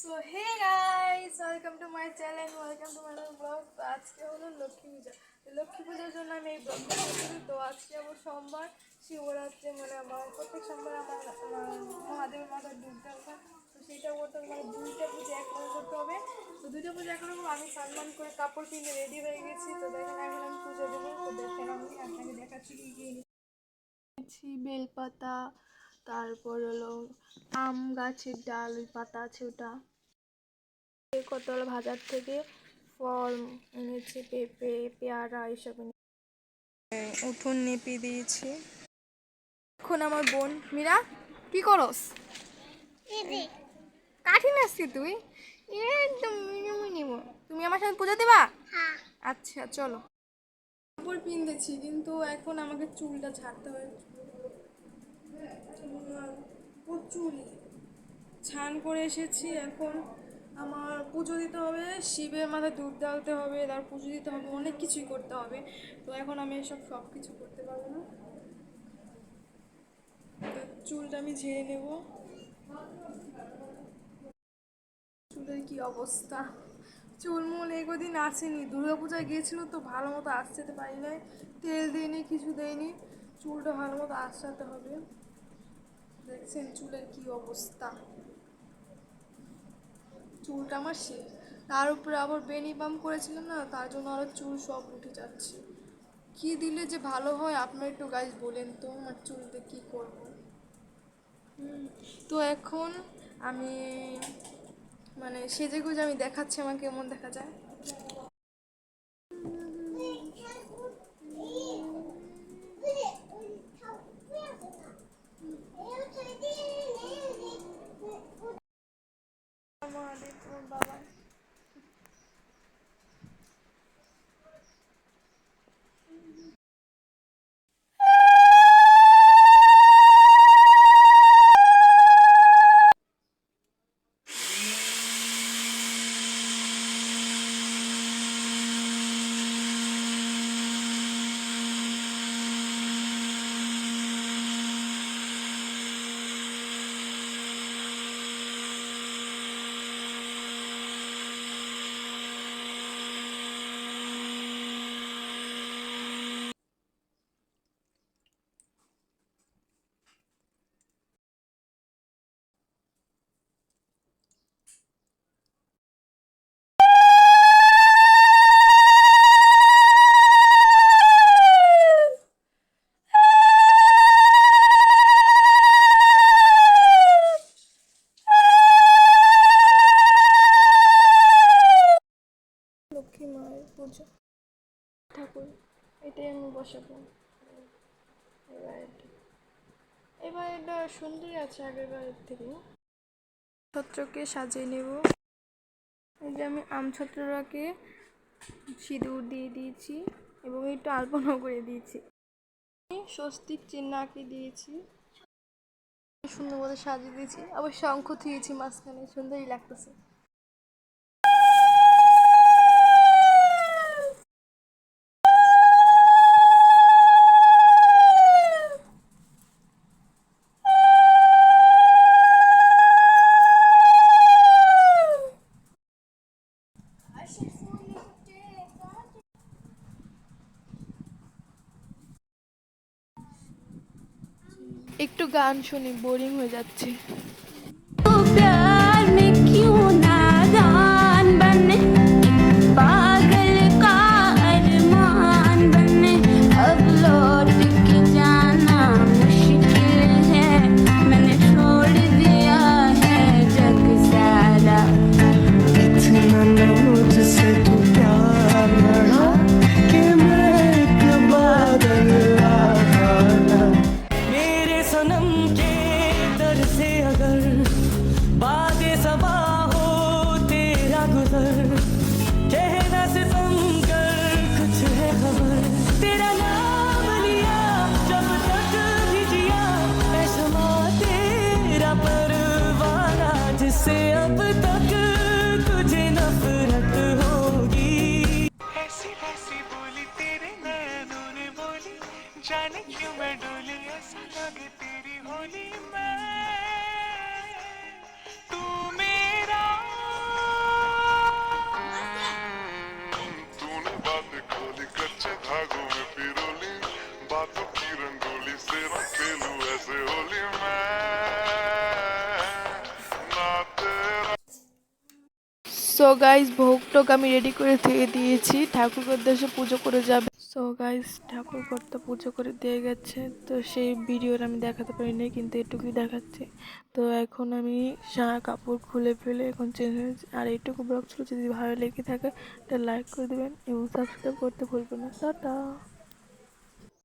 So hey guys, welcome to my channel, welcome to my blog. তো আজকে হলো লক্ষ্মী পূজা। তো লক্ষ্মী পূজার জন্য আমি এই ব্লগটা করছি। তো আজকে আবার সোমবার, শিবরাত্রি, মানে আমার প্রত্যেক সোমবার আমার মহাদেবের মাথায় দুধ দেওয়া। তো সেইটা করতে হবে, মানে দুইটা পুজো একরকম করতে হবে। তো দুইটা পুজো একরকম আমি সম্মান করে কাপড় কিনে রেডি হয়ে গেছি। তো দেখেন এখন আমি পুজো দেবো। তো দেখেন আমি আপনাকে দেখাচ্ছি কি কি এনেছি। বেলপাতা, তারপর হলো আম গাছের ডাল, ওই পাতা আছে ওটা। কতগুলো বাজার থেকে ফল এনেছি, পেঁপে, পেয়ারা এইসব উঠোন নেপে দিয়েছি। এখন আমার বোন মীরা কি করস? কাঠি নাচছি তুই? একদম নিব। তুমি আমার সাথে পূজা দেবা? আচ্ছা চলো। কাপড় পিনতেছি, কিন্তু এখন আমাকে চুলটা ছাড়তে হয়। প্রচুর স্নান করে এসেছি। এখন আমার পুজো দিতে হবে, শিবের মাথায় দুধ ঢালতে হবে, তার পুজো দিতে হবে, অনেক কিছুই করতে হবে। তো এখন আমি সব কিছু করতে পারবো না। তো চুলটা আমি ঝেড়ে নেব। চুলের কি অবস্থা! চুলমুল এগোদিন আসেনি, দুর্গাপূজায় গিয়েছিল তো ভালো মতো আসতে পারি নাই, তেল দিইনি, কিছু দেয়নি। চুলটা ভালো মতো আসাতে হবে। দেখছেন চুলের কি অবস্থা! চুলটা আমার শেষ, তার উপরে আবার বেনি বাম করেছিলাম না, তার জন্য আরও চুল সব উঠে যাচ্ছে। কি দিলে যে ভালো হয় আপনার একটু গাইজ বলেন তো, আমার চুলতে কি করবো। তো এখন আমি মানে সেজে গুজে আমি দেখাচ্ছি আমার কেমন দেখা যায়। মহাদেব বাবা, লক্ষ্মী মায়ের পুজো, ঠাকুর এটাই আমি বসাবো। এবার এটা সুন্দরই আছে আগের বারের থেকে। ছত্রকে সাজিয়ে নেব। এই যে আমি আম ছত্রটাকে সিঁদুর দিয়ে দিয়েছি এবং একটু আলপনাও করে দিয়েছি। স্বস্তিক চিহ্ন আঁকে দিয়েছি, সুন্দর মতো সাজিয়ে দিয়েছি, আবার শঙ্খ থুয়েছি মাঝখানে, সুন্দরই লাগতেছে। একটু গান শুনি, বোরিং হয়ে যাচ্ছে। चेहरा से समकर कुछ है खबर, तेरा नाम लिया जब तक भी जिया, ऐसा तेरा परवाना जिससे अब तक तुझे नफरत होगी। ऐसी ऐसी बोली तेरे नैनों ने बोली, जाने क्यों मैं डोली, ऐसा लगे तेरी होली में। तू मेरा रंगोली से ना खेलूं ऐसे होली मैं ना तेरा। সো গাইস ভোগ টোক আমি রেডি করে দিয়ে দিয়েছি, ঠাকুরকে উদ্দেশ্যে পুজো করে যাবে। সো গাইস ঠাকুর তো পুজো করে দিয়ে গেছে, তো সেই ভিডিওর আমি দেখাতে পারিনি, কিন্তু এটুকুই দেখাচ্ছি। তো এখন আমি কাপড় খুলে ফেলে এখন চেঞ্জ হয়েছি। আর এইটুকু ব্লগ ছিল, যদি ভালো লেগে থাকে এটা লাইক করে দেবেন এবং সাবস্ক্রাইব করতে ভুলবেন না। টাটা।